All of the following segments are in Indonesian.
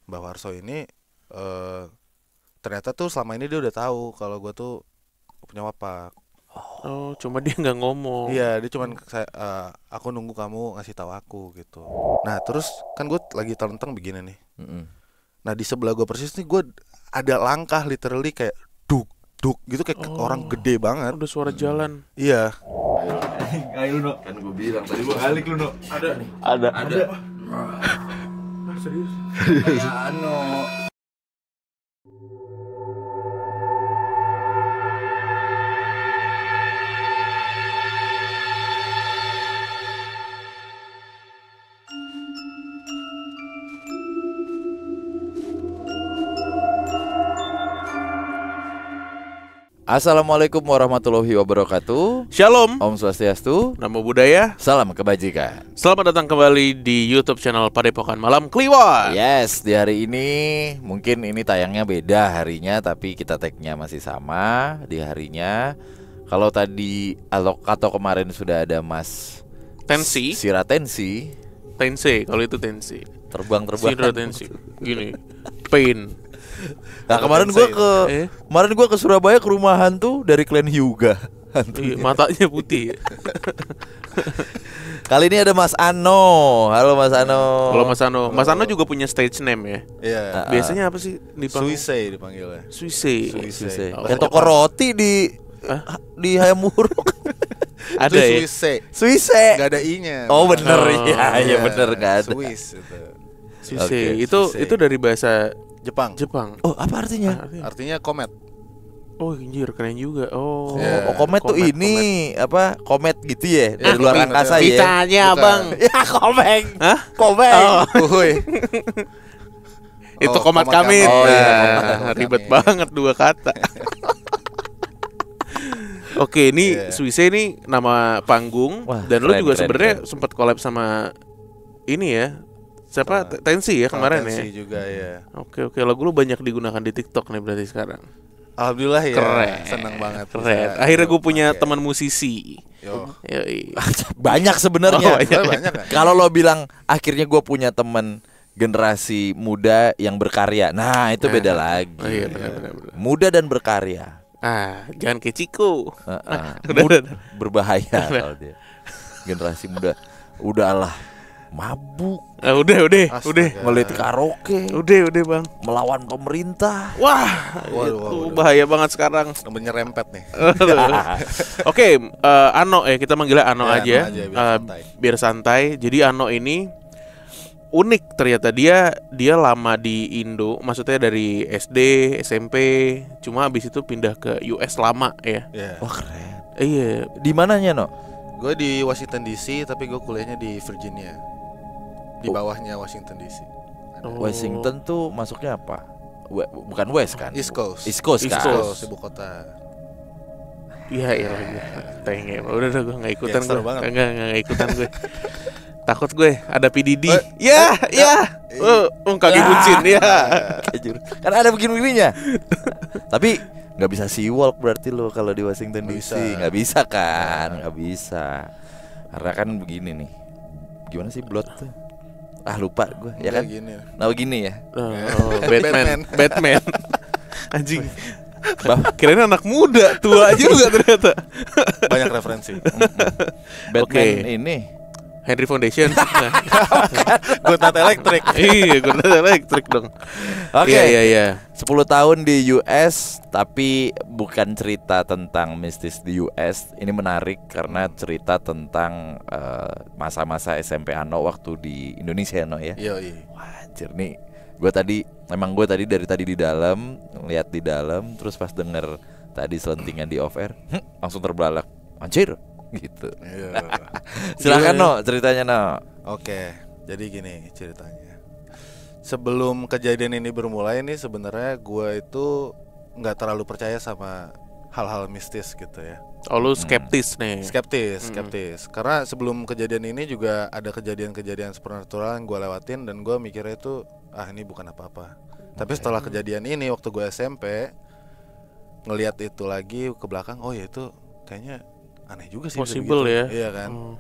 Mbah Warso ini eh ternyata tuh selama ini dia udah tahu kalau gue tuh punya wapak. Oh, cuma dia nggak ngomong. Iya, dia cuman aku nunggu kamu ngasih tahu aku gitu. Nah, terus kan gue lagi telentang begini nih. Mm-mm. Nah, di sebelah gue persis nih gue ada langkah literally kayak duk duk gitu kayak orang gede banget. Udah suara jalan. Iya. Ayo lu, no. Kan gue bilang tadi gue balik lu, no. Ada nih. Ada. Serius? Ya, no. Assalamualaikum warahmatullahi wabarakatuh. Shalom. Om Swastiastu. Namo Buddhaya. Salam kebajikan. Selamat datang kembali di YouTube channel Padepokan Malam Kliwon. Yes, di hari ini mungkin ini tayangnya beda harinya, tapi kita tag-nya masih sama di harinya. Kalau tadi atau kemarin sudah ada Mas Tensi. Siratensi Tensi. Kalau itu Tensi. terbang-terbang. Sira Tensi. Gini. Pain. Nah, kemarin gua ke Surabaya ke rumah hantu dari klan Hyuga. Iya, matanya putih. Kali ini ada Mas Ano. Halo Mas Ano. Kalau Mas Ano juga punya stage name ya. Iya. Biasanya apa sih dipanggil? Suisei dipanggilnya. Suise. Suise. Oh, Kayak toko roti di Hayam Wuruk. Ada Itu ya? Suisei. Suisse. Enggak ada i-nya. Oh bener, Oh, iya bener nggak ada. Swiss itu. Suise. Oke, Itu dari bahasa Jepang. Jepang. Oh apa artinya? Artinya komet. Oh, anjir, keren juga. Oh. Iya. Oh komet tuh Komet, ini apa komet gitu ya dari luar komet, angkasa ya? Pitanya, Bukan. Bang. Ya komeng. Hah? Komeng. Woi. Itu Oh, komat komat kamit. kamit. Oh, iya, komat Ribet kamit. banget dua kata. Oke, ini Iya. Suisse ini nama panggung. Wah, dan lu keren, juga keren, sebenarnya keren. sempat collab sama ini ya. Siapa? Tensi ya kemarin Tensi ya. juga ya. Oke, lagu lu banyak digunakan di TikTok nih berarti sekarang. Alhamdulillah ya. Keren. Senang banget. Keren. bisa Akhirnya gue pakai. punya teman musisi. Yo. Yoi. Banyak sebenarnya. Oh, iya. Banyak kan? Kalau lo bilang akhirnya gue punya teman generasi muda yang berkarya, nah itu beda lagi. Oh iya, benar. Muda dan berkarya. Jangan kayak Ciko. Udah, berbahaya kalau dia. Generasi muda udahlah mabuk, Udah, Astaga. ngelit karaoke, udah Bang. melawan pemerintah. Wah, Waduh. itu bahaya banget sekarang. Menyerempet nih. Oke, Ano ya kita manggilnya Ano Ya, aja, Ano aja, biar santai. biar santai. Jadi Ano ini unik ternyata dia lama di Indo, maksudnya dari SD, SMP, cuma habis itu pindah ke US lama ya. Ya. Wah keren. Iya, Di mananya no? Gue di Washington DC tapi gue kuliahnya di Virginia. Di bawahnya Washington DC. Oh. Washington tuh masuknya apa? Bukan West kan? East Coast. East Coast East kan? Coast. Ibu kota. Iya, tenge. Udah gue nggak ikutan Gangster gue, banget. nggak ikutan gue. Takut gue ada PDD. Eh, Ya. Kaki buncin ya. Kayak jurus. Kan ada begini-begininya. Tapi nggak bisa sea-walk berarti lo kalau di Washington Nggak DC. bisa. Nggak bisa kan? Nggak bisa. Karena kan begini nih. Gimana sih Blood tuh? Lupa gue. Ya kan? Gini. Nah begini ya. Oh, Batman. Anjing. Bah- Kirain anak muda, tua juga ternyata. Banyak referensi. Batman Oke. ini. Henry Foundation. Good Night Electric. Iya, gue elektrik dong. Oke. Iya. 10 tahun di US, tapi bukan cerita tentang mistis di US. Ini menarik karena cerita tentang masa-masa SMP Ano waktu di Indonesia no ya. Yoi. Wah, anjir nih. Gue tadi dari tadi di dalam, lihat di dalam, terus pas denger tadi selentingan di off air, langsung terbelalak. Anjir, gitu. Iya. Silakan Gimana? no, ceritanya no. Oke, jadi gini ceritanya. Sebelum kejadian ini bermulai nih sebenarnya gue itu nggak terlalu percaya sama hal-hal mistis gitu ya. Oh, lu skeptis nih. Skeptis. Karena sebelum kejadian ini juga ada kejadian-kejadian supernatural yang gue lewatin dan gue mikirnya itu ini bukan apa-apa. Tapi setelah kejadian ini waktu gue SMP ngelihat itu lagi ke belakang, oh ya itu kayaknya aneh juga sih. Possible begitu. ya. Iya kan. Oh.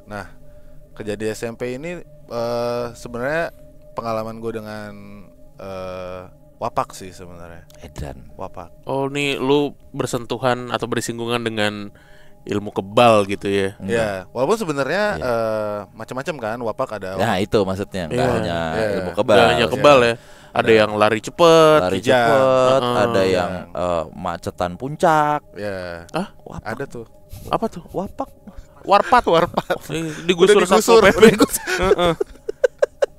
Nah, kejadian SMP ini sebenarnya pengalaman gue dengan wapak sih sebenarnya. Edan. Wapak. Oh, nih lu bersentuhan atau bersinggungan dengan ilmu kebal gitu ya. Ya, walaupun sebenarnya macam-macam kan, wapak ada. Nah itu maksudnya nggak Iya. hanya Iya. ilmu kebal. Gak hanya kebal ya. Ada yang lari cepet. Lari kijang. cepet, ada Kijang. yang macetan puncak. Ya, Ah, Wapak. ada tuh. apa tuh? Wapak. Warpat. Digusur Udah Satpol digusur, PP. udah digusur. Heeh.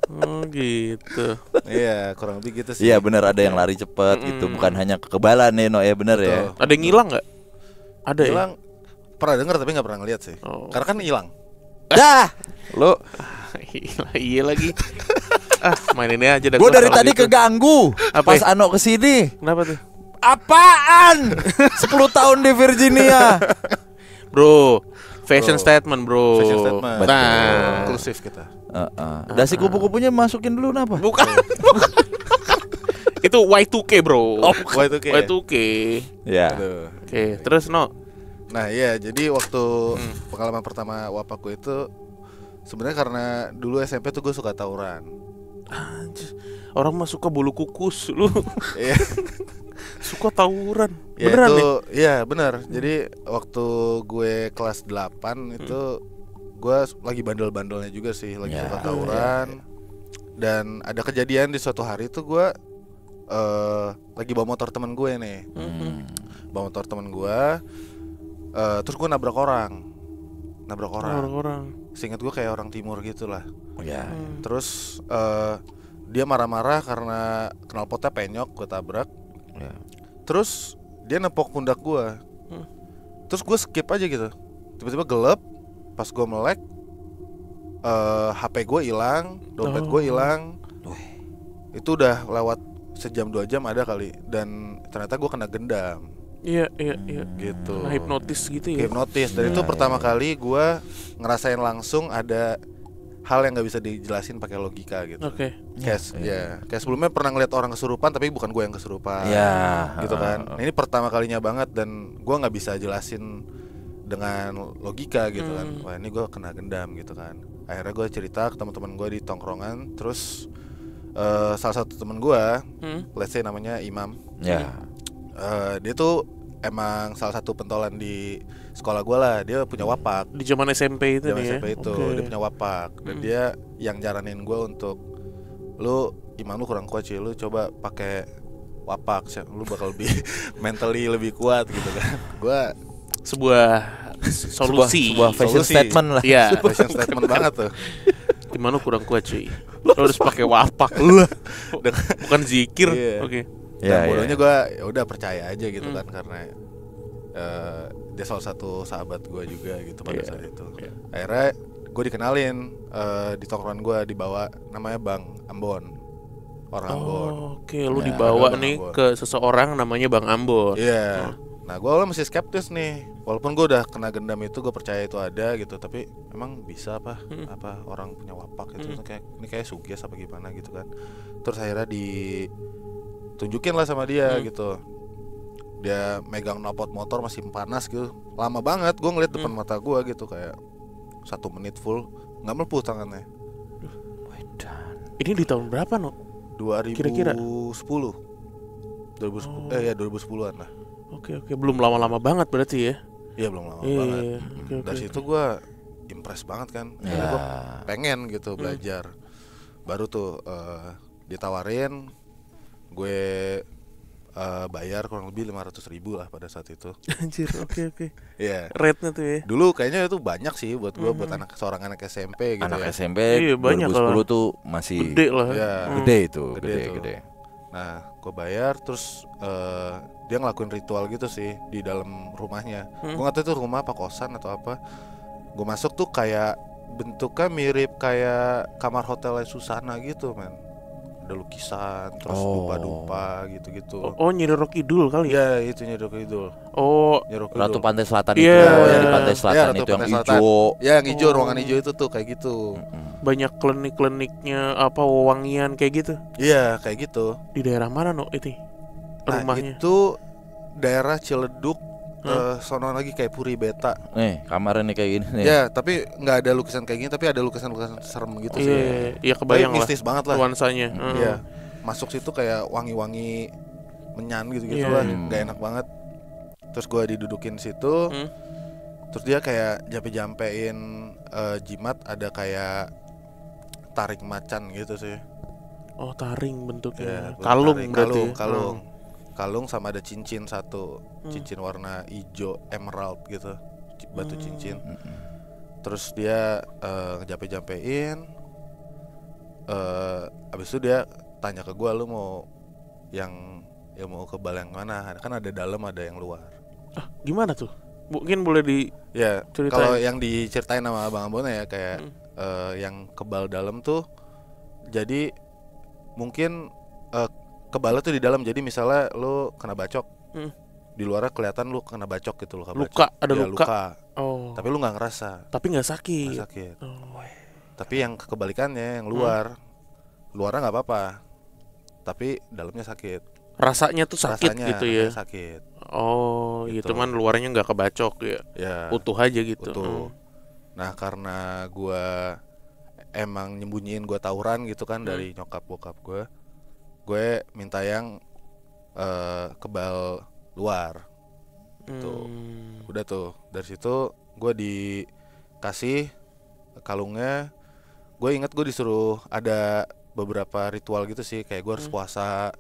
Oh gitu. Iya, kurang lebih gitu sih. Iya benar, ada yang lari cepet gitu, bukan hanya kekebalan nih no ya, benar ya. Betul. Ada yang hilang nggak? Ada ya. Hilang. Pernah denger tapi nggak pernah ngeliat sih. Oh. Karena kan hilang. Dah, lu, Iya lagi. Main ini aja dah. gue gua dari kalau tadi gitu. keganggu Apa pas ya? Ano kesini. Kenapa tuh? Apaan? 10 tahun di Virginia. Bro, fashion Bro. statement bro. Fashion statement. Nah, Inklusif kita. Dasi kupu-kupunya masukin dulu napa? bukan. Itu Y2K bro. Oh, Y2K. Y2K. Ya. Aduh. Oke, terus no. Nah iya, jadi waktu pengalaman pertama wapakku itu sebenarnya karena dulu SMP tuh gue suka tawuran. Anjir, orang mah suka bulu kukus, lu Iya. suka tawuran. Ya Beneran itu, nih? iya benar. Jadi waktu gue kelas 8 itu gue lagi bandel-bandelnya juga sih, lagi Ya. suka tawuran. Dan ada kejadian di suatu hari itu gue lagi bawa motor temen gue nih, bawa motor temen gue, terus gue nabrak orang. Orang-orang. Seingat gue kayak orang timur gitu lah. Ya. Terus dia marah-marah karena knalpotnya penyok, gue tabrak. Ya. Terus dia nepok pundak gue. Terus gue skip aja gitu. Tiba-tiba gelap. Pas gue melek, HP gue hilang, dompet gue hilang. Itu udah lewat sejam 2 jam ada kali. Dan ternyata gue kena gendam Iya. gitu. Nah, hipnotis gitu ya. Hipnotis. Dan itu pertama kali gue ngerasain langsung ada hal yang nggak bisa dijelasin pakai logika gitu. Oke. Kayak sebelumnya pernah ngeliat orang kesurupan tapi bukan gue yang kesurupan. Ya. Gitu kan. Nah, ini pertama kalinya banget dan gue nggak bisa jelasin dengan logika gitu kan. Wah ini gue kena gendam gitu kan. Akhirnya gue cerita ke teman-teman gue di tongkrongan. Terus salah satu teman gue, let's say namanya Imam. Ya. Dia tuh emang salah satu pentolan di sekolah gue lah. Dia punya wapak. Di zaman SMP itu Zaman nih ya. SMP itu Oke. dia punya wapak. Dan dia yang jaranin gue untuk, lu Imam lu kurang kuat sih, lu coba pakai wapak, lu bakal lebih mentally lebih kuat gitu kan. Gue Sebuah solusi. Sebuah fashion Solusi. statement lah. Iya. fashion statement banget tuh. Gimana kurang kuat cuy. Lo harus pakai wapak lu. Bukan zikir. Iya. Oke. Ya, Dan bodohnya ya. gue ya udah percaya aja gitu kan, karena dia salah satu sahabat gue juga gitu pada saat itu. Akhirnya gue dikenalin di tongkrongan gue, dibawa namanya Bang Ambon, orang Ambon. Oke, lu Ya, dibawa ada Bang nih Ambon. ke seseorang namanya Bang Ambon. Iya. Nah gue awalnya masih skeptis nih, walaupun gue udah kena gendam itu, gue percaya itu ada gitu, tapi emang bisa apa orang punya wapak itu kayak ini kayak suges apa gimana gitu kan. Terus akhirnya ditunjukin lah sama dia gitu. Dia megang knalpot motor masih panas gitu, lama banget. Gue ngeliat depan mata gue gitu kayak 1 menit full nggak melepuh tangannya. Ini di tahun berapa, No? 2010 Kira-kira? 2010 ya 2010-an lah. Oke, belum lama-lama banget berarti ya. Iya belum lama Iya, banget. oke. Dari situ gue impress banget kan. Karena gue pengen gitu belajar. Baru tuh ditawarin, gue bayar kurang lebih 500.000 lah pada saat itu. Anjir, oke. Iya. Rate-nya tuh ya. Dulu kayaknya itu banyak sih buat gue, buat seorang anak SMP gitu Anak ya. SMP Iya, banyak 2010 kalau tuh masih Gede lah. Iya. Gede itu, Gede tuh. gede. Nah, gue bayar terus dia ngelakuin ritual gitu sih di dalam rumahnya. Gue nggak tahu itu rumah apa kosan atau apa. Gue masuk tuh kayak bentuknya mirip kayak kamar hotelnya Susana gitu, men. Ada lukisan, terus dumpa-dumpa gitu-gitu. Oh, Nyi Roro Kidul kali ya. Iya, itu Nyi Roro Kidul. Oh, Nyi Roro Kidul. Ratu Pantai Selatan Iya. itu, yang di Pantai Iya, Selatan Ratu itu yang Pantai Selatan. hijau. Ya, yang hijau, ruangan hijau itu tuh kayak gitu. banyak klinik-kliniknya apa wewangian kayak gitu. Iya, kayak gitu. Di daerah mana, No? Itu Nah, rumahnya. itu daerah Ciledug, sono lagi kayak Puri Beta. Nih kamarnya nih kayak gini nih. Ya, tapi nggak ada lukisan kayak gini, tapi ada lukisan-lukisan serem gitu sih. Iya kebayang Tapi lah. mistis banget lah. Nuansanya. Iya. Masuk situ kayak wangi-wangi menyan gitu-gitu lah, nggak enak banget. Terus gue didudukin situ, terus dia kayak jampe-jampein jimat, ada kayak taring macan gitu sih. Oh taring bentuknya. Ya, Kalung taring, berarti. kalung sama ada cincin satu, cincin warna hijau emerald gitu, batu cincin. Terus dia ngejampe-jampein, abis itu dia tanya ke gue, lu mau yang mau ke bal yang mana? Kan ada dalam, ada yang luar. Gimana tuh? Mungkin boleh Ya, ceritain. kalau yang diceritain sama Abang Ambon ya kayak yang kebal dalam tuh, jadi mungkin kebalnya tuh di dalam. Jadi misalnya lu kena bacok, di luarnya kelihatan lu kena bacok gitu, lu luka, ada ya, luka. Oh. Tapi lu nggak ngerasa, Tapi nggak sakit. nggak sakit. Oh. Tapi yang kebalikannya, yang luarnya nggak apa-apa, tapi dalamnya sakit. Rasanya tuh sakit Rasanya gitu ya. sakit. Oh, gitu man luarnya nggak kebacok ya. Ya. Utuh aja gitu. Utuh. Nah, karena gua emang nyembunyiin gua tawuran gitu kan dari nyokap bokap gue minta yang kebal luar. Gitu. Udah tuh, dari situ gua dikasih kalungnya. Gue inget gue disuruh ada beberapa ritual gitu sih, kayak gue harus puasa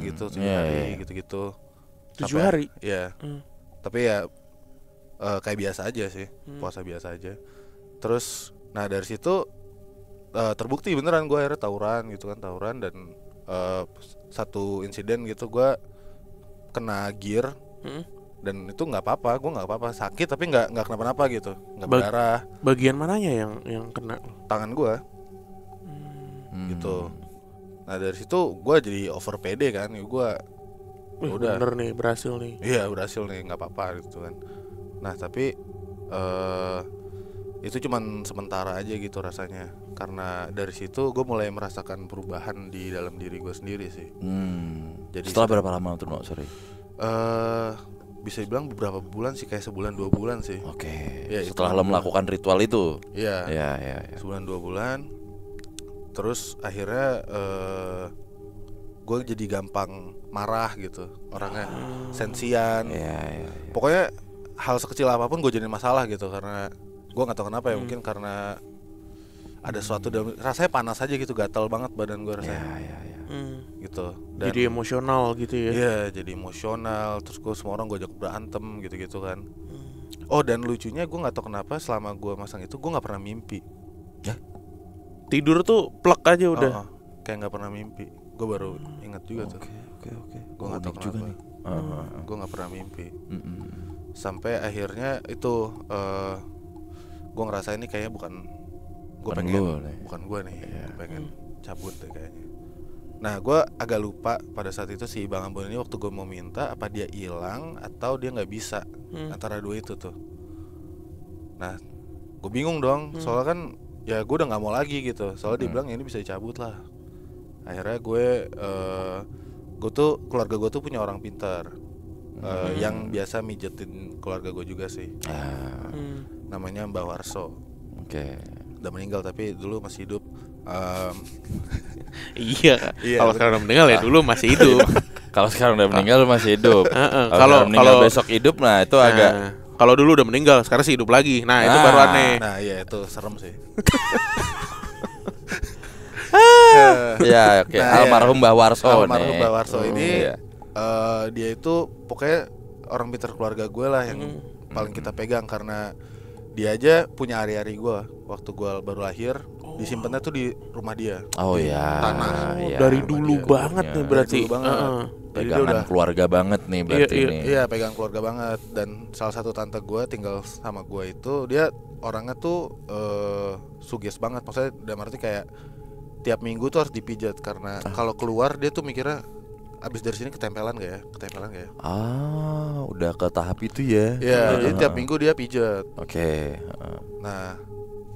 gitu 7 hari gitu-gitu. 7 hari? Iya. Tapi ya kayak biasa aja sih, puasa biasa aja. Terus, nah dari situ terbukti beneran gue akhirnya tawuran gitu kan, dan satu insiden gitu gue kena gear, dan itu nggak apa-apa, gue nggak apa-apa, sakit tapi nggak kenapa-napa gitu, nggak berdarah. Bagian mananya yang kena? Tangan gue, gitu. Nah dari situ gue jadi over pede kan, gue udah bener nih, berhasil nih. Iya berhasil nih, nggak apa-apa gitu kan. Nah tapi itu cuman sementara aja gitu rasanya, karena dari situ gue mulai merasakan perubahan di dalam diri gue sendiri sih. Jadi setelah berapa lama tuh, no? Sorry. Bisa dibilang beberapa bulan sih, kayak sebulan 2 bulan sih. Oke. Ya, setelah lo melakukan ritual itu. Iya. Ya. Sebulan 2 bulan. Terus akhirnya gue jadi gampang marah gitu, orangnya sensian. Ya. Pokoknya hal sekecil apapun gue jadi masalah gitu, karena gue nggak tahu kenapa ya, mungkin karena ada sesuatu dalam, rasanya panas aja gitu, gatal banget badan gue rasanya. Ya. Gitu. Dan Jadi emosional gitu ya. Iya, jadi emosional. Terus gue semua orang gue ajak berantem gitu-gitu kan. Oh, dan lucunya gue nggak tahu kenapa selama gue masang itu gue nggak pernah mimpi. Tidur tuh plek aja udah. Kayak nggak pernah mimpi. Gue baru ingat juga tuh. Oke. Gue nggak tahu juga kenapa. nih. Gue nggak pernah mimpi. Sampai akhirnya itu gue ngerasa ini kayaknya bukan gue nih. Gue pengen cabut deh kayaknya. Nah gue agak lupa pada saat itu si Bang Ambon ini waktu gue mau minta, apa dia hilang atau dia nggak bisa, antara dua itu tuh. Nah gue bingung dong, soalnya kan ya gue udah nggak mau lagi gitu, soalnya dia bilang ini bisa dicabut lah. Akhirnya gue tuh, keluarga gue tuh punya orang pintar yang biasa mijetin keluarga gue juga sih. Namanya Mbah Warso. Udah meninggal tapi dulu masih hidup. Iya. Kalau sekarang udah meninggal ya dulu masih hidup. Kalau sekarang udah meninggal masih hidup. Kalau meninggal besok hidup, nah itu agak. Kalau dulu udah meninggal sekarang sih hidup lagi. Nah itu baru aneh. Nah iya itu serem sih. Ya oke. Almarhum Mbah Warso. Almarhum Mbah Warso ini dia itu pokoknya orang pintar keluarga gue lah yang paling kita pegang, karena dia aja punya ari-ari gue waktu gue baru lahir, disimpannya tuh di rumah dia. Oh ya. Tanah. Dari dulu banget nih berarti. Dari dulu banget. Pegangan keluarga banget nih berarti nih. Iya, pegang keluarga banget. Dan salah satu tante gue tinggal sama gue itu, dia orangnya tuh suges banget. Maksudnya dalam arti kayak tiap minggu tuh harus dipijat, karena kalau keluar dia tuh mikirnya abis dari sini ketempelan gak ya? Udah ke tahap itu ya. Iya, jadi tiap minggu dia pijat. Oke. Nah,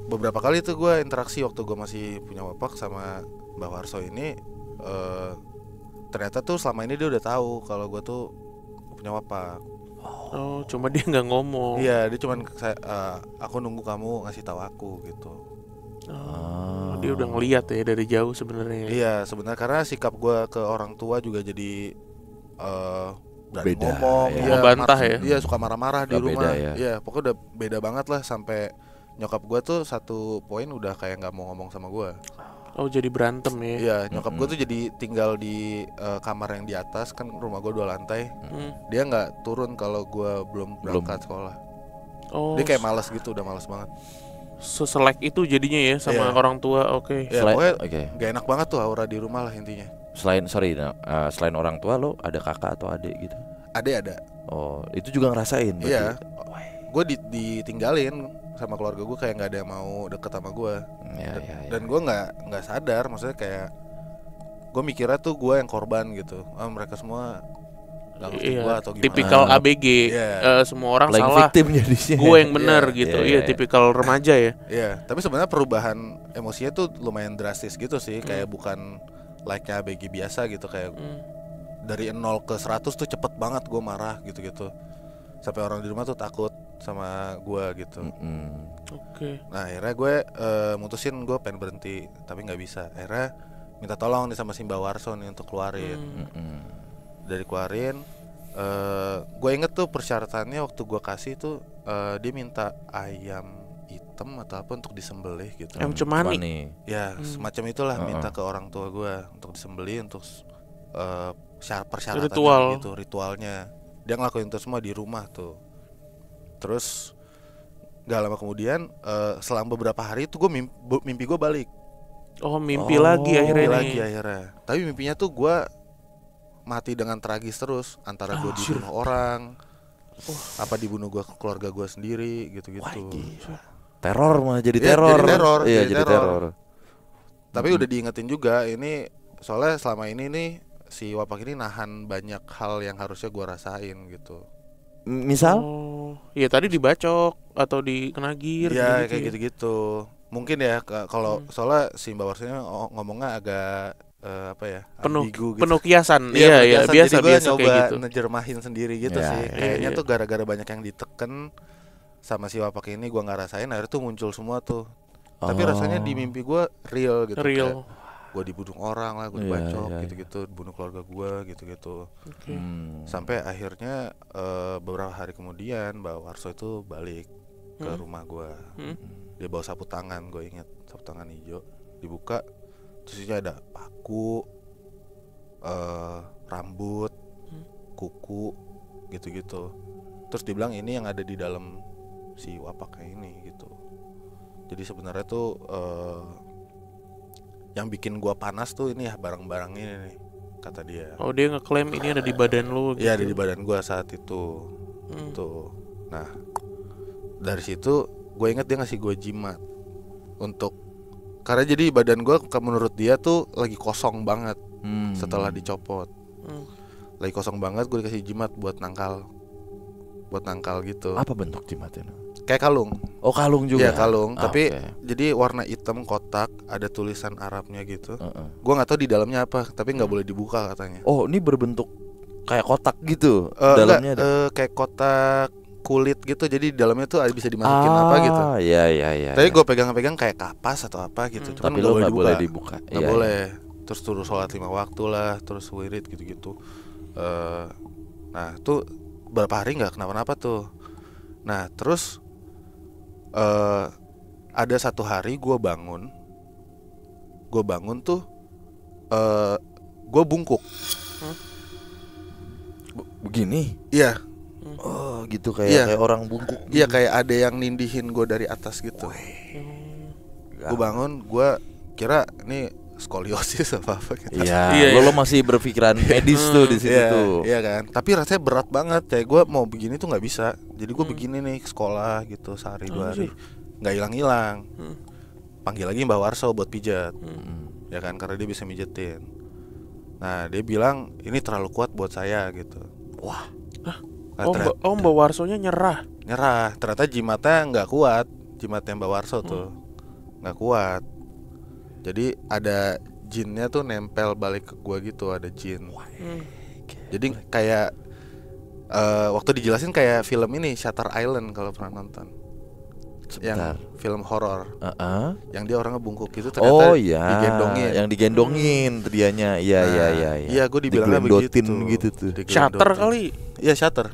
beberapa kali tuh gue interaksi waktu gue masih punya wapak sama Mbah Warso ini. Ternyata tuh selama ini dia udah tahu kalau gue tuh punya wapak. Oh, cuma dia nggak ngomong. Iya, dia cuman aku nunggu kamu ngasih tahu aku gitu. Oh, dia udah ngeliat ya dari jauh sebenarnya. Iya, sebenarnya karena sikap gue ke orang tua juga jadi berani Beda, ngomong, ya. iya, Membantah ya. Iya, suka marah-marah di Udah rumah. beda ya. Iya, pokoknya udah beda banget lah, sampai nyokap gue tuh satu poin udah kayak nggak mau ngomong sama gue. Oh, jadi berantem ya. Iya, nyokap gue tuh jadi tinggal di kamar yang di atas, kan rumah gue 2 lantai. Dia nggak turun kalau gue belum berangkat sekolah. Oh, Dia kayak malas gitu, udah malas banget. seselek itu jadinya ya sama Iya. orang tua. Oke. Ya, Selain- pokoknya oke. gak enak banget tuh aura di rumah lah intinya. Selain orang tua lo ada kakak atau adik gitu? Ada. Oh, itu juga ngerasain berarti? Iya. Gue ditinggalin sama keluarga gue, kayak nggak ada yang mau deket sama gue. Ya. Dan gue nggak sadar, maksudnya kayak gue mikirnya tuh gue yang korban gitu. Mereka semua nggak ngerti Iya, gue atau gimana. tipikal ABG. Iya. Semua orang Playing salah. victim jadinya. Gue yang benar Iya, gitu. iya, Iya, iya. tipikal remaja ya. Iya, tapi sebenarnya perubahan emosinya tuh lumayan drastis gitu sih. Kayak bukan like-nya ABG biasa gitu, kayak dari 0 ke 100 tuh cepet banget gue marah gitu-gitu. Sampai orang di rumah tuh takut sama gue gitu. Oke. Nah akhirnya gue mutusin gue pengen berhenti, tapi nggak bisa. Akhirnya minta tolong nih sama Simba Warso nih untuk keluarin. Dari keluarin, gue inget tuh persyaratannya waktu gue kasih tuh dia minta ayam hitam atau apa untuk disembelih gitu. Ayam cemani. Ya semacam itulah, minta ke orang tua gue untuk disembelih, untuk persyaratannya Ritual. gitu, ritualnya. Dia ngelakuin itu semua di rumah tuh. Terus gak lama kemudian selang beberapa hari itu gue mimpi gue balik. Oh, mimpi lagi akhirnya Mimpi nih. lagi akhirnya. Tapi mimpinya tuh gue mati dengan tragis terus. Antara gue dibunuh orang, apa dibunuh gue keluarga gue sendiri gitu-gitu. Teror malah jadi Iya, teror. jadi teror, Iya, jadi jadi teror. teror. Tapi udah diingetin juga, ini soalnya selama ini nih si wapak ini nahan banyak hal yang harusnya gue rasain gitu. Misal? Oh, ya tadi dibacok atau dikenagir Iya, gitu kayak ya. gitu-gitu. Mungkin ya kalau soalnya si Mbak Warsanya ngomongnya agak apa ya, Penuh ambigu gitu. penuh kiasan. Iya, Iya, penuh kiasan. biasa Jadi gue biasa nyoba kayak gitu. nejermahin sendiri gitu Ya, sih. ya, Kayaknya iya. tuh gara-gara banyak yang diteken sama si wapak ini, gue nggak rasain, akhirnya tuh muncul semua tuh. Tapi rasanya di mimpi gue real gitu. Real. Gue dibunuh orang lah, gue Iya, dibacok iya, gitu-gitu, bunuh keluarga gue gitu-gitu. Oke. Sampai akhirnya beberapa hari kemudian Mbak Warso itu balik ke rumah gue. Dia bawa sapu tangan, gue inget sapu tangan hijau. Dibuka, terus isinya ada paku, rambut, kuku, gitu-gitu. Terus dibilang ini yang ada di dalam si wapaknya ini gitu. Jadi sebenarnya tuh yang bikin gua panas tuh ini ya, barang-barang ini nih, kata dia. Oh, dia ngeklaim ini ada di badan lu gitu. Iya, ada di badan gua saat itu. Tuh. Nah, dari situ gue inget dia ngasih gue jimat untuk, karena jadi badan gue menurut dia tuh lagi kosong banget setelah dicopot. Lagi kosong banget, gue dikasih jimat buat nangkal gitu. Apa bentuk jimatnya? Kayak kalung. Oh, kalung juga. Iya, kalung, tapi oke. jadi warna hitam kotak, ada tulisan Arabnya gitu. Gue nggak tahu di dalamnya apa, tapi nggak boleh dibuka katanya. Oh, ini berbentuk kayak kotak gitu. Enggak, Dalamnya ada. kayak kotak kulit gitu, jadi di dalamnya tuh bisa dimasukin apa gitu. Iya. Tapi gue pegang-pegang kayak kapas atau apa gitu. Cuman Tapi nggak lo nggak boleh dibuka. dibuka. Nggak Iya, boleh. Terus suruh sholat 5 waktu lah, terus wirid gitu-gitu. Nah tuh berapa hari nggak kenapa-napa tuh. Nah terus ada satu hari gue bangun tuh gue bungkuk. Begini. Iya, Oh, gitu Iya. kayak orang bungkuk. iya kayak ada yang nindihin gue dari atas gitu. Gue bangun, gue kira ini skoliosis apa gitu. Iya, Iya, lo masih berpikiran medis tuh di situ Iya, tuh. iya kan. Tapi rasanya berat banget. Kayak gue mau begini tuh nggak bisa. Jadi gue begini nih ke sekolah gitu sehari 2 hari, nggak hilang-hilang. Panggil lagi Mbak Warso buat pijat, ya kan, karena dia bisa mijetin. Nah dia bilang ini terlalu kuat buat saya gitu. Wah. Nah, Mbak Warsonya nyerah. nyerah. Ternyata jimatnya nggak kuat. Jimatnya Mbak Warso tuh nggak kuat. Jadi ada jinnya tuh nempel balik ke gua gitu, ada jin. Jadi kayak waktu dijelasin kayak film ini Shutter Island kalau pernah nonton. Sebentar. Yang film horor. Yang dia orangnya bungkuk gitu Oh ternyata iya, digendongin. yang digendongin dianya. Iya. Iya, gue dibilangnya Diglendotin begitu. gitu tuh. Shutter kali. Iya, Shutter.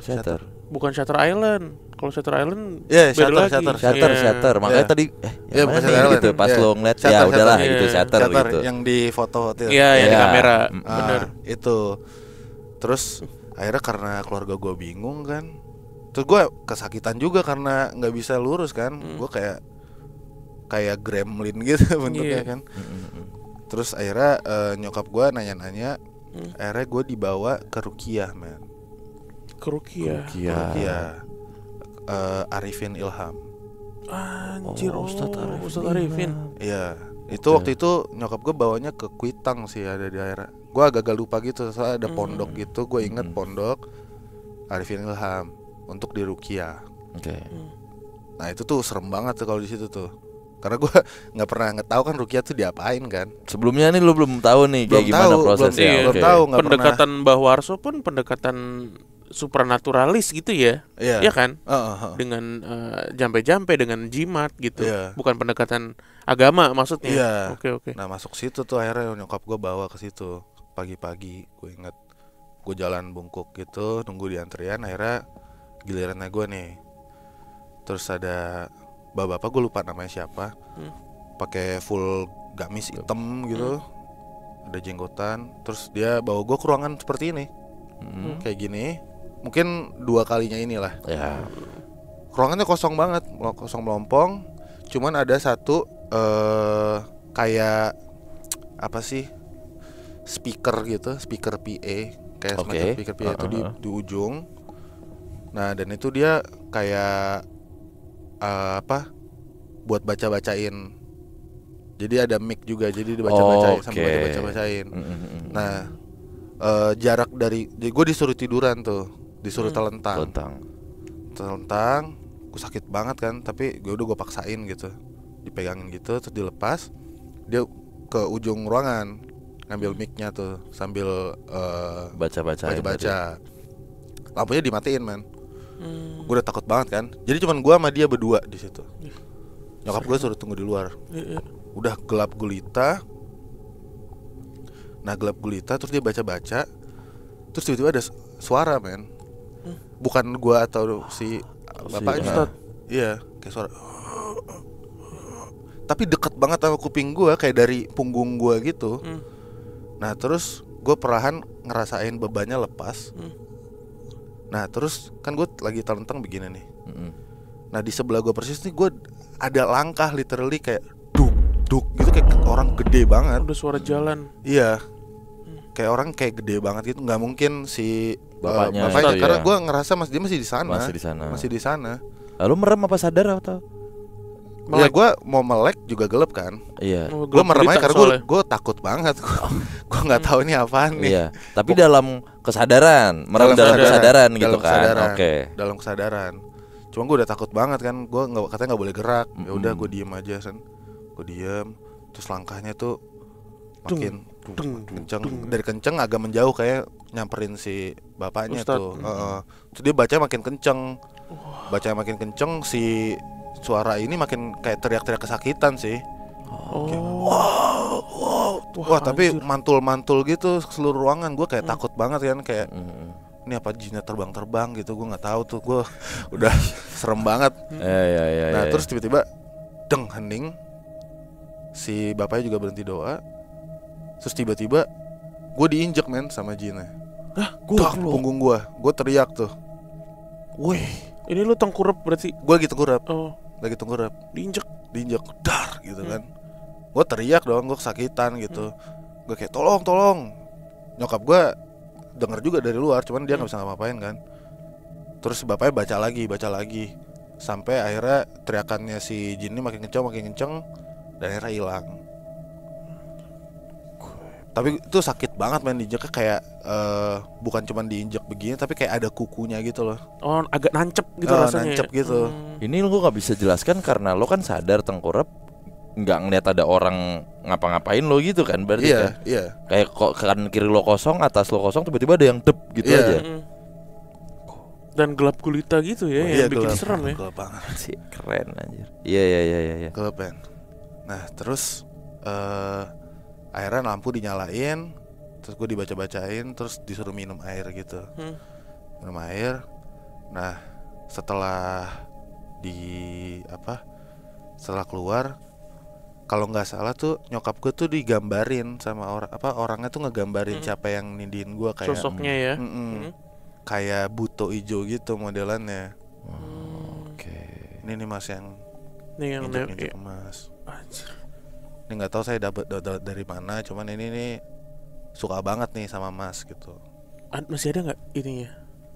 Bukan Shutter Island. Kalau Shutter Island Iya, beda Shutter, lagi. Shutter. Shutter. Makanya Iya. tadi Iya, yang bukan mana Shutter nih Island. gitu pas Iya. lo ngeliat ya Shutter, udahlah Shutter. gitu Iya. Shutter gitu. yang di foto itu. Iya, yang di Iya. kamera. Bener. Itu. Terus akhirnya karena keluarga gue bingung kan. Terus gue kesakitan juga karena nggak bisa lurus kan. Gue kayak gremlin gitu bentuknya kan. Terus akhirnya nyokap gue nanya-nanya. Akhirnya gue dibawa ke Ruqyah, men. Ke Ruqyah. Ruqyah. Arifin Ilham. Anjir, Ustadz Arifin. Iya. Itu waktu itu nyokap gue bawanya ke Kuitang sih, ada di daerah. Gue agak lupa gitu, soalnya ada pondok gitu. Gue inget pondok Arifin Ilham untuk di Ruqyah. Oke. Nah itu tuh serem banget tuh kalau di situ tuh. Karena gue nggak pernah tahu kan Ruqyah tuh diapain kan. Sebelumnya nih lo belum tahu nih kayak Belum gimana tahu, prosesnya. belum Oke. tahu. Nggak Pendekatan Mbah Warso pun pendekatan supranaturalis gitu ya. Iya. Iya kan? Heeh. Dengan jampe-jampe, dengan jimat gitu. Iya. Bukan pendekatan agama maksudnya. Iya. Oke. Nah masuk situ tuh akhirnya nyokap gue bawa ke situ pagi-pagi. Gue inget gue jalan bungkuk gitu, nunggu di antrian. Akhirnya gilirannya gue nih. Terus ada bapak-bapak, gue lupa namanya siapa, pakai full gamis hitam gitu, ada jenggotan. Terus dia bawa gue ke ruangan seperti ini, kayak gini. Mungkin 2 kalinya inilah. Ya. Ruangannya kosong banget, kosong melompong. Cuman ada satu kayak apa sih, speaker gitu, speaker PA, kayak semacam speaker PA itu di ujung. Nah dan itu dia kayak buat baca-bacain. Jadi ada mic juga, jadi dibaca-bacain sambil baca-bacain. Nah jarak dari, gue disuruh tiduran tuh, disuruh telentang. Gue sakit banget kan, tapi gue paksain gitu, dipegangin gitu, terus dilepas. Dia ke ujung ruangan ngambil mic-nya tuh sambil baca-baca. Lampunya dimatiin, man. Gue udah takut banget kan. Jadi cuman gue sama dia berdua di situ. Nyokap gue suruh tunggu di luar. Udah gelap gulita. Nah gelap gulita, terus dia baca-baca. Terus tiba-tiba ada suara, men. Bukan gue atau si bapaknya. Iya, kayak suara. Tapi deket banget sama kuping gue, kayak dari punggung gue gitu. Nah terus gue perlahan ngerasain bebannya lepas. Nah terus kan gue lagi telentang begini nih. Nah di sebelah gue persis nih, gue ada langkah literally kayak duk gitu, kayak orang gede banget. Udah suara jalan. Iya. Kayak orang kayak gede banget gitu. Nggak mungkin si bapaknya itu, karena ya. gue ngerasa dia masih di sana. Lalu merem apa sadar atau? Ya gue mau melek juga gelap kan. Iya. Gue merem aja karena gue takut banget. Gue nggak tahu ini apaan nih. Iya. Tapi dalam kesadaran, merem dalam kesadaran gitu dalam kan. Kesadaran, Oke. Dalam kesadaran. Cuma gue udah takut banget kan. Gue katanya nggak boleh gerak. Ya udah gue diem aja kan. Gue diem. Terus langkahnya tuh makin kenceng. Dari kenceng agak menjauh, kayak nyamperin si bapaknya Ustadz. tuh. Terus dia baca makin kenceng. Baca makin kenceng, si suara ini makin kayak teriak-teriak kesakitan sih. Wah, tapi mantul-mantul gitu seluruh ruangan. Gue kayak takut banget kan, kayak ini apa jinnya terbang-terbang gitu. Gue nggak tahu tuh, gue udah serem banget. Nah terus tiba-tiba deng, hening. Si bapaknya juga berhenti doa. Terus tiba-tiba gue diinjek, men, sama jinnya. Punggung gue teriak tuh. Wih, ini lu tengkurap berarti? Gue lagi tengkurap. Lagi tengkurap. Diinjek, dar gitu kan. Gue teriak dong, gue kesakitan gitu. Gue kayak tolong. Nyokap gue denger juga dari luar, cuman dia nggak bisa ngapa-ngapain kan. Terus bapaknya baca lagi, sampai akhirnya teriakannya si jin ini makin kenceng, dan akhirnya hilang. Tapi itu sakit banget, main diinjeknya kayak bukan cuma diinjek begini, tapi kayak ada kukunya gitu loh. Oh, agak nancep gitu rasanya. Nancep gitu. Ini lo gak bisa jelaskan karena lo kan sadar tengkurap, nggak ngeliat ada orang ngapa-ngapain lo gitu kan berarti. Iya. Kayak kok kan kiri lo kosong, atas lo kosong, tiba-tiba ada yang dep gitu aja. Dan gelap gulita gitu ya, yang bikin serem ya. Gelap banget sih, keren anjir. Iya. Gelap kan. Nah terus akhirnya lampu dinyalain, terus gue dibaca-bacain, terus disuruh minum air gitu. Minum air. Nah setelah setelah keluar, kalau nggak salah tuh nyokap gue tuh digambarin sama orangnya tuh ngegambarin siapa yang nindiin gue kayak sosoknya ya. Kayak buto ijo gitu modelannya. Oke. Ini nih mas yang injek mas. Anjir. Ini nggak tahu saya dapat dari mana, cuman ini nih suka banget nih sama mas gitu. Masih ada nggak ininya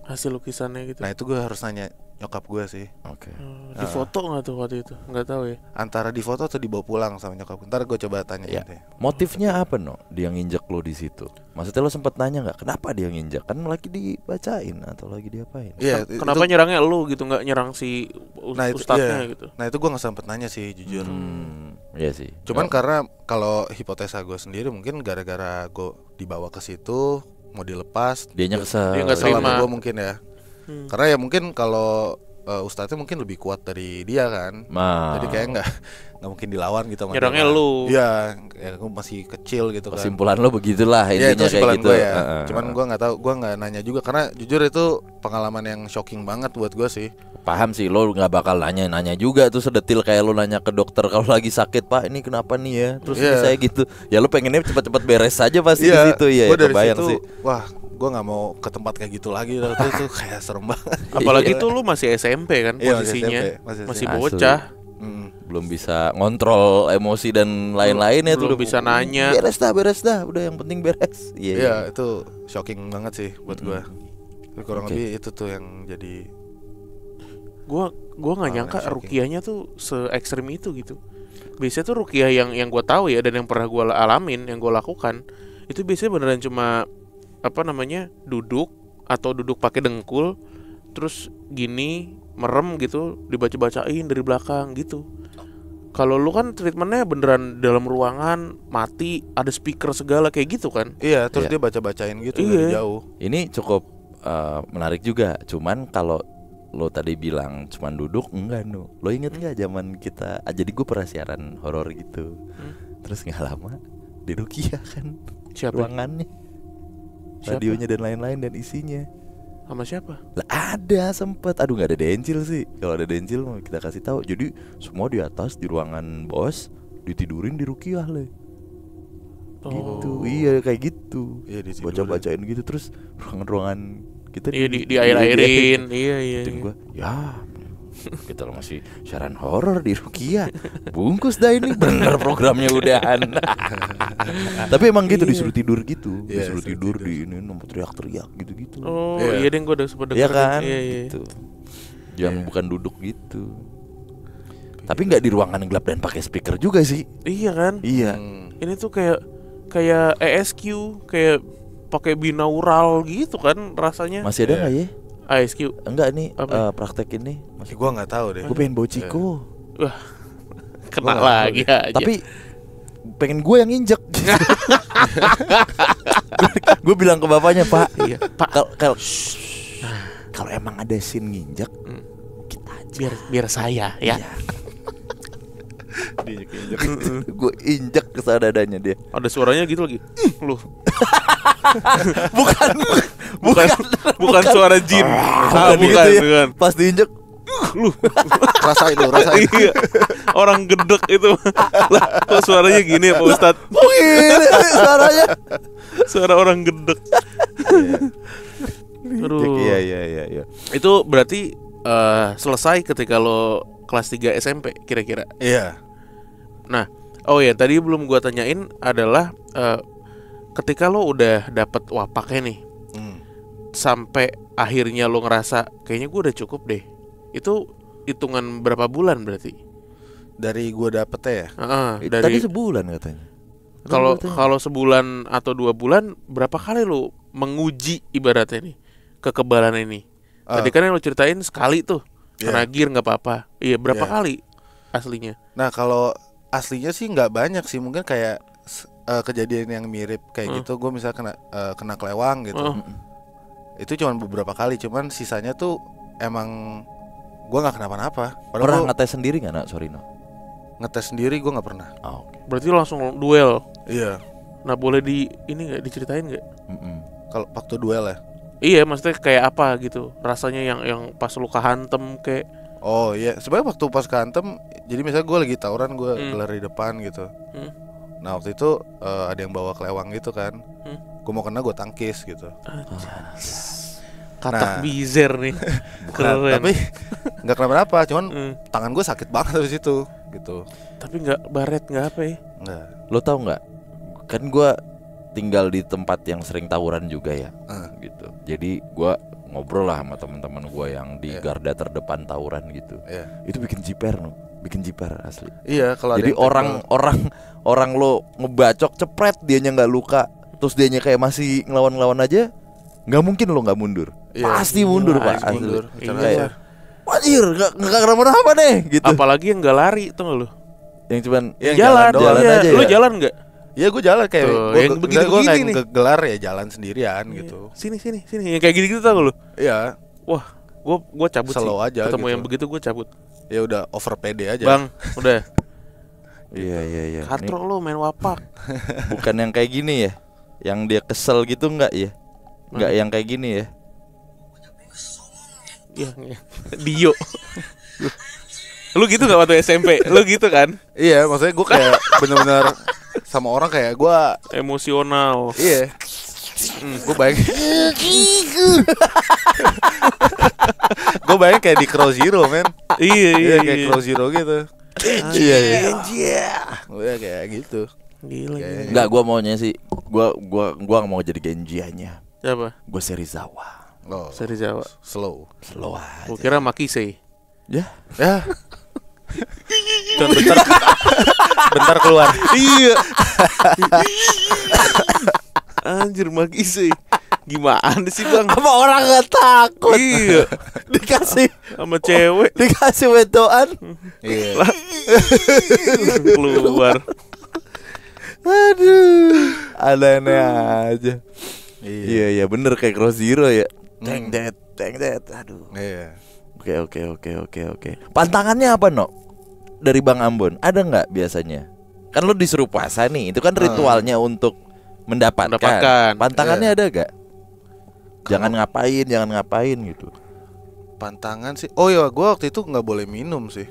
hasil lukisannya gitu? Nah itu gue harus nanya nyokap gue sih. Oke. Di foto nggak tuh waktu itu? Nggak tahu ya. Antara di foto atau dibawa pulang sama nyokap. Ntar gue coba tanya Ya. deh. Motifnya apa no? Dia nginjek lo di situ. Maksudnya lo sempet nanya nggak kenapa dia nginjek? Kan lagi dibacain atau lagi diapain? Iya. Kenapa nyerangnya lu gitu, nggak nyerang si ustadznya gitu? Nah itu gue nggak sempet nanya sih jujur. Iya sih. Cuman karena kalau hipotesa gue sendiri mungkin gara-gara gue dibawa ke situ mau dilepas. Dia nyesel. Dia nggak Salah terima. sama gue mungkin ya. Karena ya mungkin kalau ustadznya mungkin lebih kuat dari dia kan. Jadi kayak nggak mungkin dilawan gitu sama Nyerangnya dia. lu. Iya, ya gue masih kecil gitu kan. Kesimpulan lo begitulah Iya intinya itu kayak kesimpulan gitu. gue ya. Cuman gue nggak tahu, gue nggak nanya juga karena jujur itu pengalaman yang shocking banget buat gue sih. Paham sih, lo nggak bakal nanya juga tuh sedetil kayak lo nanya ke dokter kalau lagi sakit, Pak ini kenapa nih ya, terus ini saya gitu. Ya lo pengennya cepet-cepet beres saja pasti di situ ya. Gue dari kebayang situ, sih. wah gue nggak mau ke tempat kayak gitu lagi. Itu kayak serem banget. Apalagi tuh lu masih SMP kan Iya, posisinya, masih SMP, masih Asli. bocah. Belum bisa ngontrol emosi dan lain-lain ya tuh. Belum bisa nanya. Beres dah, udah yang penting beres. Iya itu shocking banget sih buat gue. Kurang lebih itu tuh yang jadi. Gua nggak nyangka rukiahnya tuh se ekstrim itu gitu. Biasanya tuh rukiah yang gue tahu ya dan yang pernah gue alamin, yang gue lakukan itu biasanya beneran cuma duduk atau duduk pakai dengkul, terus gini merem gitu dibaca-bacain dari belakang gitu. Kalau lu kan treatmentnya beneran dalam ruangan, mati, ada speaker segala kayak gitu kan? Iya, terus dia baca-bacain gitu dari jauh. Ini cukup menarik juga. Cuman kalau lo tadi bilang cuman duduk, enggak no. Lo inget nggak zaman kita? Jadi gue pernah siaran horor gitu. Terus nggak lama di Rukiah kan. Siapa? Ruangannya, radionya dan lain-lain dan isinya. Sama siapa? Lah ada sempet. Aduh nggak ada Dencil sih. Kalau ada Dencil mau kita kasih tahu. Jadi semua di atas di ruangan bos ditidurin di Rukiah le. Gitu. Iya kayak gitu. Iya, baca-bacain gitu terus ruangan-ruangan kita di air-airin. Iya. Dan gua, ya kita masih siaran horor di Rukiah. Bungkus dah ini bener programnya udahan. Tapi emang gitu disuruh tidur gitu. Disuruh tidur di ini nomor teriak-teriak gitu-gitu. Oh iya deh gue udah sempat Iya kan? Iya. Gitu. Jangan bukan duduk gitu. Tapi nggak di ruangan gelap dan pakai speaker juga sih. Iya kan? Iya. Ini tuh kayak ESQ, kayak pakai binaural gitu kan rasanya. Masih ada nggak ya? ESQ. Enggak nih praktek ini. Masih Gue nggak tahu deh. gue pengen bociko. Wah. Kena lagi aja. Tapi pengen gue yang injek. Gue bilang ke bapaknya, Pak, iya, Pak, kalau emang ada scene nginjek, kita aja. Biar saya ya. Iya. Gue injek ke dadanya dia. Ada suaranya gitu lagi. Lu. bukan suara jin. Bukan gitu ya. Bukan. Pas diinjek, Lu. Rasain. Iya. Orang gedek itu. Lah, kok suaranya gini ya Pak Ustadz? gini suaranya. Suara orang gedek. Aduh. Iya. Itu berarti selesai ketika lo kelas 3 SMP kira-kira. Iya. Nah, oh ya tadi belum gua tanyain adalah ketika lo udah dapet wapaknya nih, sampai akhirnya lo ngerasa kayaknya gua udah cukup deh. Itu hitungan berapa bulan berarti? Dari gue dapetnya ya. Dari Tadi sebulan katanya. kalau sebulan atau 2 bulan, berapa kali lo menguji ibaratnya nih kekebalan ini? Tadi kan yang lo ceritain sekali tuh. Kena gear nggak apa-apa. Iya berapa kali aslinya? Nah kalau aslinya sih nggak banyak sih, mungkin kayak kejadian yang mirip kayak gitu. Gue misalnya kena kelewang gitu. Itu cuma beberapa kali, cuman sisanya tuh emang gue nggak kenapa-napa. Pernah Padahal ngetes sendiri nggak nak? Sorry no. ngetes sendiri gue nggak pernah. Oh, oke. Berarti lo langsung duel. Iya. Nah boleh ini nggak diceritain nggak? Kalau waktu duel ya. Iya, maksudnya kayak apa gitu rasanya yang pas lu kehantem kayak. Oh iya, sebenarnya waktu pas kantem, jadi misalnya gue lagi tawuran, gue gelar di depan gitu. Nah waktu itu ada yang bawa kelewang gitu kan. Gue mau kena, gue tangkis gitu. Katak bizer nih. Keren. Nah, tapi nggak kenapa-napa, cuman tangan gue sakit banget habis itu gitu. Tapi nggak baret nggak apa ya? Nggak. Lo tau nggak? Kan gue tinggal di tempat yang sering tawuran juga ya, gitu. Jadi gue ngobrol lah sama teman-teman gue yang di garda terdepan tawuran gitu. Itu bikin jiper no, bikin jiper asli. Iya, kalau jadi orang lo ngebacok cepret, dianya nggak luka, terus dianya kayak masih ngelawan aja, nggak mungkin lo nggak mundur. Pasti mundur pak, asli. mundur. Kayak, wajir nggak kenapa-napa deh gitu. Apalagi yang nggak lari tuh lo. Yang cuman jalan aja. Lu Ya? jalan nggak? Iya gue jalan kayak yang begitu-begitu kayak nih. gelar ya jalan sendirian gitu. Sini yang kayak gitu tau lu. Iya. Wah, gua cabut Slow sih. aja Ketemu gitu. yang begitu gua cabut. Ya udah over pede aja. Bang, udah. Iya. Katro lu main wapak. Bukan yang kayak gini ya, yang dia kesel gitu nggak ya? Nggak yang kayak gini ya? Iya. Dio. Lu gitu gak waktu SMP? Lu gitu kan? Iya, maksudnya gue kayak bener-bener sama orang kayak gue emosional. Iya. Gue bayangin gue bayangin kayak di Crow Zero men. Iya. Kayak Crow Zero gitu. Iya. Udah kayak gitu. Gila. Enggak, gua maunya sih, gua mau jadi Genjianya. Siapa? Gua Serizawa. Oh, Seri Jawa. slow aja. Gua kira Makise. Ya. Dan bentar keluar. Iya. Anjir Makise. Gimana sih bang? Sama orang nggak takut. Iya. Dikasih Sama cewek wedoan. Iya. keluar. Aduh, aneh aja. Iya bener kayak Cross Zero ya. Teng det. Aduh. Iya. Oke. Pantangannya apa no? Dari Bang Ambon ada nggak biasanya? Kan lo disuruh puasa nih, itu kan ritualnya untuk mendapatkan. Pantangannya ada gak? Jangan ngapain gitu. Pantangan sih. Oh ya, gue waktu itu nggak boleh minum sih.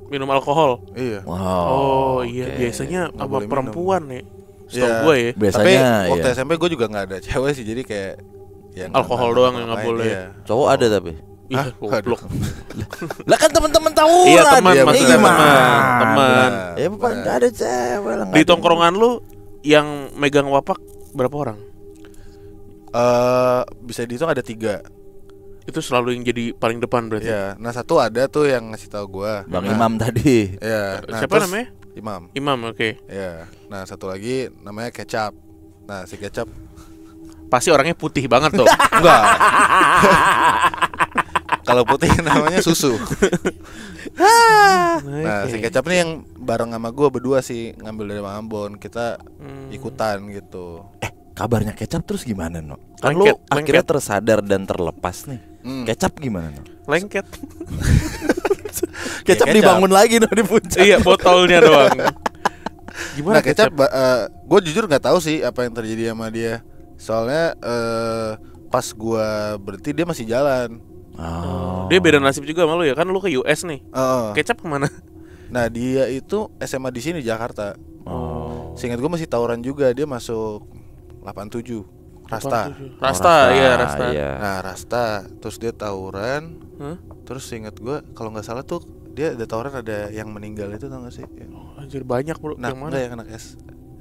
Minum alkohol. Iya. Oh iya, biasanya Nggak sama boleh perempuan ya. Setahu Iya. gue ya. Biasanya Tapi waktu ya. SMP gue juga nggak ada cewek sih, jadi kayak ya Alkohol doang yang nggak boleh. Iya. Cowok ada tapi. Iya, goblok. Lah kan teman-teman tawuran. Iya teman, Iya, maksudnya bener. teman. Ya bukan nggak ada cewek lah. Di tongkrongan lu yang megang wapak berapa orang? Bisa dihitung ada 3. Itu selalu yang jadi paling depan berarti. Iya. Nah satu ada tuh yang ngasih tahu gue. Bang Imam tadi. Iya. Nah, Siapa terus namanya? Imam. Imam, oke. Iya. Nah satu lagi namanya Kecap. Nah si Kecap Pasti orangnya putih banget tuh. enggak. Kalau putih namanya Susu. Nah si Kecap nih yang bareng sama gue berdua sih, ngambil dari Bang Ambon. Kita ikutan gitu. Kabarnya Kecap terus gimana no? Kan lo akhirnya tersadar dan terlepas nih. Kecap gimana no? Lengket. Kecap Kecap. dibangun lagi no di puncak. Iya, botolnya doang. Gimana Nah Kecap, gue jujur nggak tahu sih apa yang terjadi sama dia. Soalnya pas gue berhenti dia masih jalan. Oh. Dia beda nasib juga sama lu ya, kan lu ke US nih. Kecap. Kecap kemana? Nah dia itu SMA di sini di Jakarta. Oh. Seingat gue masih tawuran juga, dia masuk 87 Rasta. Iya Rasta. Iya. Nah Rasta, terus dia tawuran. Hah? Terus seingat gue kalau nggak salah tuh dia ada tawuran ada yang meninggal itu, tau gak sih? Anjir banyak bro. Nah Yang mana? enggak, yang anak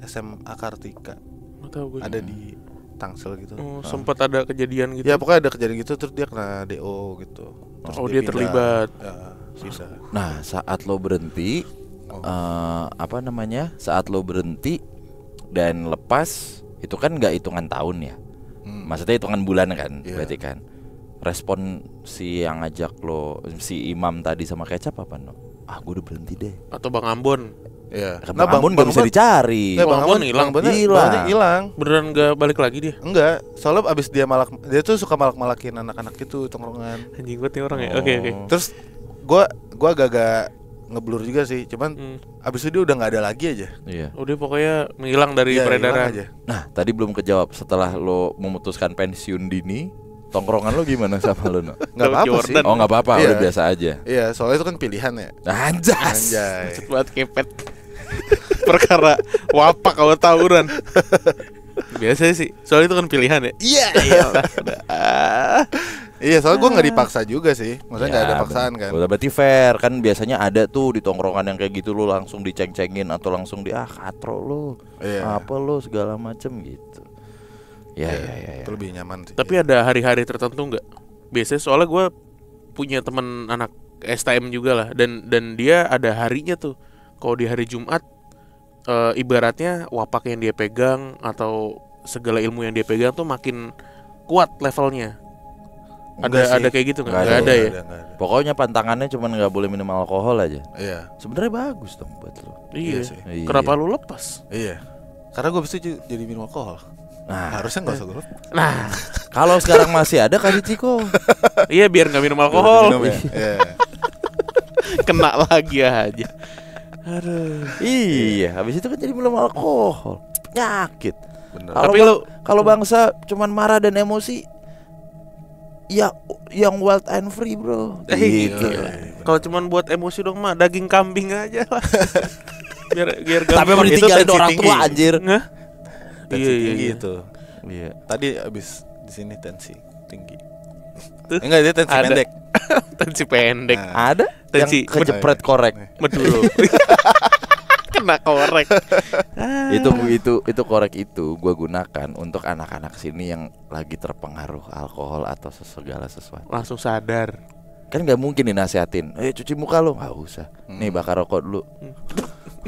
SMA Kartika Nggak tahu gue. ada di Tangsel gitu. Sempat ada kejadian gitu. Ya pokoknya ada kejadian gitu, terus dia kena DO gitu. Terus Oh, dia pindah. terlibat. Ya, bisa. Nah saat lo berhenti, apa namanya? Saat lo berhenti dan lepas, itu kan nggak hitungan tahun ya? Maksudnya hitungan bulan kan? Iya. Berarti kan? Respon si yang ngajak lo, si Imam tadi sama Kecap apa no? gue udah berhenti deh. Atau Bang Ambon. Iya. Bang Ambon nggak bisa dicari. Bang Ambon Ambon hilang. hilang. Beneran gak balik lagi dia? Enggak, soalnya abis dia tuh suka malak-malakin anak-anak gitu tongkrongan. Anjing banget nih orang ya. Oke. Terus gua agak-agak ngeblur juga sih, cuman abis itu dia udah nggak ada lagi aja. Iya. Udah pokoknya menghilang dari Iya, peredaran. hilang aja. Nah, tadi belum kejawab. Setelah lo memutuskan pensiun dini, tongkrongan lo gimana sama lo? No? Nggak apa-apa sih. Jordan. Oh, nggak apa-apa, Iya. udah biasa aja. Iya, soalnya itu kan pilihan ya. Anjas. Anjay. Maksud banget kepet. Perkara wapak kalau tawuran. Biasa sih. Soalnya itu kan pilihan ya. Iya. Iya, soalnya gue nggak dipaksa juga sih. Maksudnya nggak ada paksaan kan. Udah berarti fair kan, biasanya ada tuh di tongkrongan yang kayak gitu lo langsung diceng-cengin atau langsung katro lo. Iya. Apa lo segala macem gitu. Ya. Itu lebih nyaman sih. Tapi ada hari-hari tertentu nggak? Biasanya soalnya gue punya teman anak STM juga lah, dan dia ada harinya tuh. Kalau di hari Jumat, ibaratnya wapak yang dia pegang atau segala ilmu yang dia pegang tuh makin kuat levelnya. Enggak sih. Ada kayak gitu nggak? Nggak Nggak ada. ada ya. Nggak ada. Pokoknya pantangannya cuma nggak boleh minum alkohol aja. Iya. Sebenarnya bagus dong buat lo. Iya. sih. Iya. Kenapa lu lepas? Iya. Karena gue bisa jadi minum alkohol. Nah, Harusnya nggak usah gue. Nah, kalau sekarang masih ada kasih Ciko. iya biar nggak minum alkohol. Minum ya. Iya. Kena lagi aja. Aduh. Iya, habis itu kan jadi minum alkohol. Penyakit. Bener. Kalau Tapi kalau bangsa cuman marah dan emosi, ya yang wild and free, bro. Gitu. Kalau cuman buat emosi dong mah daging kambing aja lah. biar Tapi gampang. mau Itu ditinggalin tensi orang tinggi. tua anjir. Nggak? Tensi Iya, tinggi iya. itu. Iya. Tadi abis di sini tensi tinggi. Tuh. Enggak, dia tensi Ada. pendek. Tensi pendek. Nah. Ada yang Tensi. kejepret korek. Medul. Kena korek. Itu korek itu gua gunakan untuk anak-anak sini yang lagi terpengaruh alkohol atau segala sesuatu. Langsung sadar. Kan nggak mungkin dinasihatin, cuci muka lo, nggak usah. Nih bakar rokok dulu.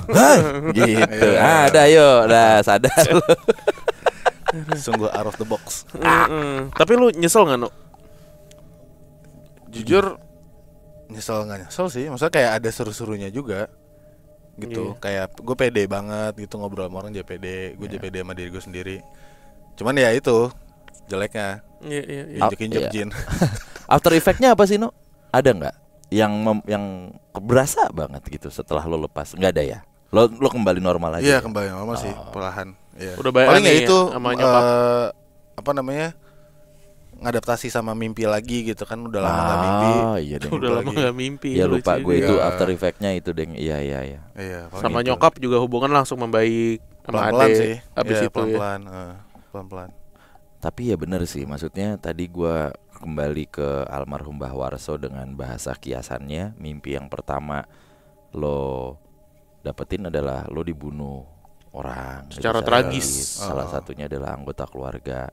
Hai, gitu. Ada yo, dah sadar lo. Sungguh out of the box. Tapi lu nyesel nggak, No? Jujur nyesel nggak nyesel sih. Maksudnya kayak ada seru-serunya juga gitu. Iya. Kayak gue pede banget gitu ngobrol sama orang, jadi pede. Gue jadi pede sama diri gue sendiri. Cuman ya itu jeleknya. Iya. Injek-injek Iya. jin. After effect-nya apa sih, No? Ada nggak yang berasa banget gitu setelah lo lepas? Nggak ada ya? Lo kembali normal aja. Iya, kembali normal sih, perlahan. Iya. Udah banyak Paling ya nih itu sama nyokap. apa namanya? Ngadaptasi sama mimpi lagi gitu kan, udah lama nggak mimpi. Iya deh. Udah lama lagi. gak mimpi. Ya lucu lupa gue juga. itu Iya. after effect-nya itu deh. Iya. Iya, paling Sama itu. nyokap juga hubungan langsung membaik sama pelan-pelan ade. sih. Abis Iya, itu pelan-pelan, pelan-pelan. Tapi ya bener sih, maksudnya tadi gua kembali ke almarhum Mbah Warso dengan bahasa kiasannya. Mimpi yang pertama lo dapetin adalah lo dibunuh orang Secara Itu tragis. Salah satunya adalah anggota keluarga.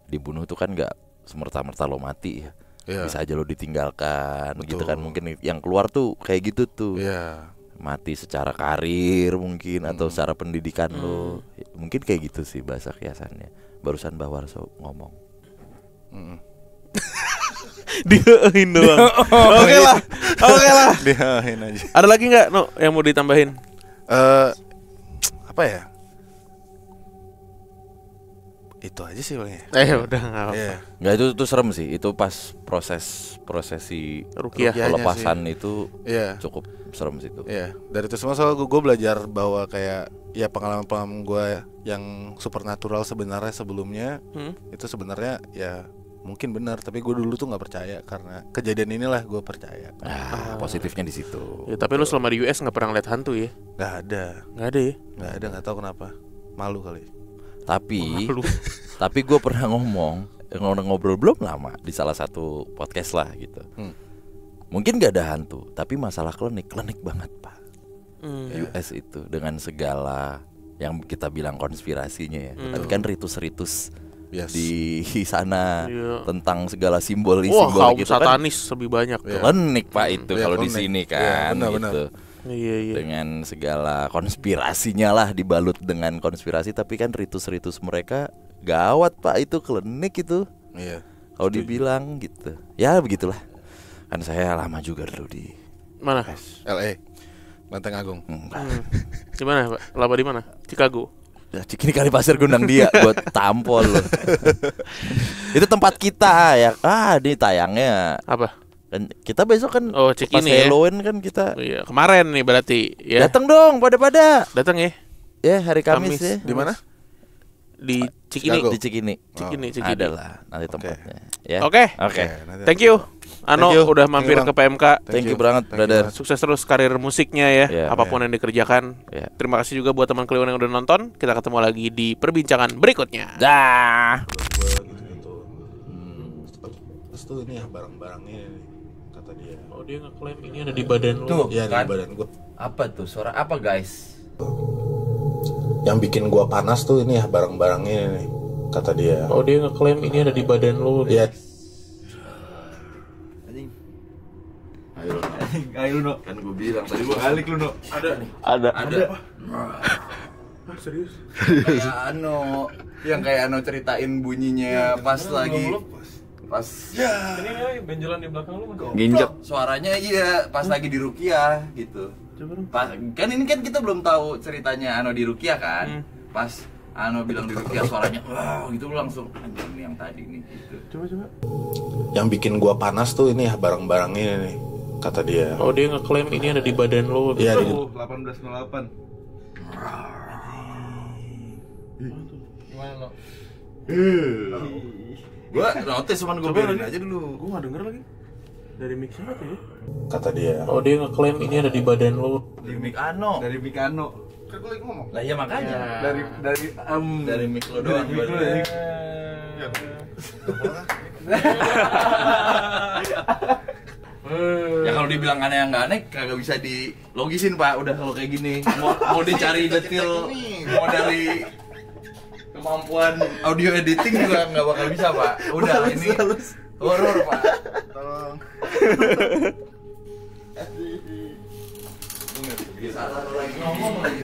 Dibunuh tuh kan nggak semerta-merta lo mati ya. Iya. Bisa aja lo ditinggalkan gitu Betul. kan. Mungkin yang keluar tuh kayak gitu tuh. Iya. Mati secara karir mungkin atau secara pendidikan lo. Mungkin kayak gitu sih bahasa kiasannya. Barusan Mbah Warso ngomong. Dihein doang. Oke lah. Diahin aja. Ada lagi nggak, No, yang mau ditambahin? Apa ya? Itu aja sih palingnya. Udah nggak apa-apa. Iya. Nggak, itu serem sih. Itu pas prosesi Rukiah. Rukiahnya pelepasan itu Iya. cukup serem sih itu. Iya, dari itu semua soal gue belajar bahwa kayak ya pengalaman-pengalaman gue yang supernatural sebenarnya sebelumnya itu sebenarnya ya mungkin benar, tapi gue dulu tuh nggak percaya karena kejadian inilah gue percaya. Positifnya di situ. Ya, tapi lu selama di US nggak pernah lihat hantu ya? Nggak ada, Nggak ada ya? nggak tahu kenapa, malu kali. Tapi Malu. tapi gue pernah ngobrol belum lama di salah satu podcast lah gitu. Mungkin gak ada hantu, tapi masalah klinik banget pak. US itu dengan segala yang kita bilang konspirasinya ya. Tapi kan ritus-ritus Yes. di sana Iya. tentang segala simbol Wah, kaum gitu kan. satanis lebih banyak. Iya. Klinik pak itu Iya, kalau di klinik. sini Iya, kan benar-benar. gitu. Iya. Dengan segala konspirasinya lah, dibalut dengan konspirasi, tapi kan ritus-ritus mereka gawat pak, itu klinik itu. Iya. Kalau dibilang gitu. Ya begitulah. Kan saya lama juga dulu di Mana? LA. Lenteng Agung. Di mana, Pak? Laba di mana? Chicago. Ya, Cikini kali pasir gundang dia buat tampol lo. Itu tempat kita ya. Ini tayangnya. Apa? Kan kita besok kan Oh, pas Cikini ya. Halloween kan kita. Iya, kemarin nih berarti ya. Datang dong pada. Datang ya. Ya hari Kamis, Kamis. ya. Di mana? Di Cikini. Chicago. Di Cikini. Cikini. Adalah nanti tempatnya. Ya. Oke. Oke. nanti Thank you. Ano Thank you. udah mampir Thank you, ke PMK. Thank you banget, Thank you, brother. Mas. Sukses terus karir musiknya ya, Yeah. apapun yang dikerjakan. Yeah. Terima kasih juga buat teman Kliwon yang udah nonton. Kita ketemu lagi di perbincangan berikutnya. Dah. Gua gitu-gitu. Terus tuh ini ya barang-barangnya nih, kata dia. Oh, dia ngeklaim ini ada di badan lu. Tuh. Iya, Kan? di badan gua. Apa tuh? Suara apa, guys? Yang bikin gua panas tuh ini ya barang-barangnya nih, kata dia. Oh, dia ngeklaim ini ada di badan lu. Iya. Ayo no. Kan gue bilang tadi gue balik lu no. Ada. Serius? Kayak yang kayak ceritain bunyinya pas lagi pas Ini benjolan di belakang lu. ginjek. Suaranya iya pas lagi di Rukiah gitu. Kan ini kan kita belum tahu ceritanya Ano di Rukiah kan. Pas Ano bilang di Rukiah suaranya wow gitu lu langsung anjir nih yang tadi nih gitu. Coba. Yang bikin gua panas tuh ini ya barang-barangnya nih, kata dia. Oh, dia ngeklaim ini ada di badan lu. Iya, di 1808. Gimana lo? Gua notice cuman gue biarin aja dulu. Gua nggak denger lagi. Dari mix siapa tuh ya? kata dia. Oh, dia ngeklaim ini ada di badan lu. Di mic Ano. Dari Mikano. Kan gua lagi ngomong. Lah iya makanya. Dari Mic lo doang. mic lo ya. Ya kalau dibilang aneh yang nggak aneh kagak bisa dilogisin pak. Udah kalau kayak gini mau dicari detail mau dari kemampuan audio editing juga nggak bakal bisa pak. Udah ini horor pak. Tolong. Salah lagi ngomong lagi.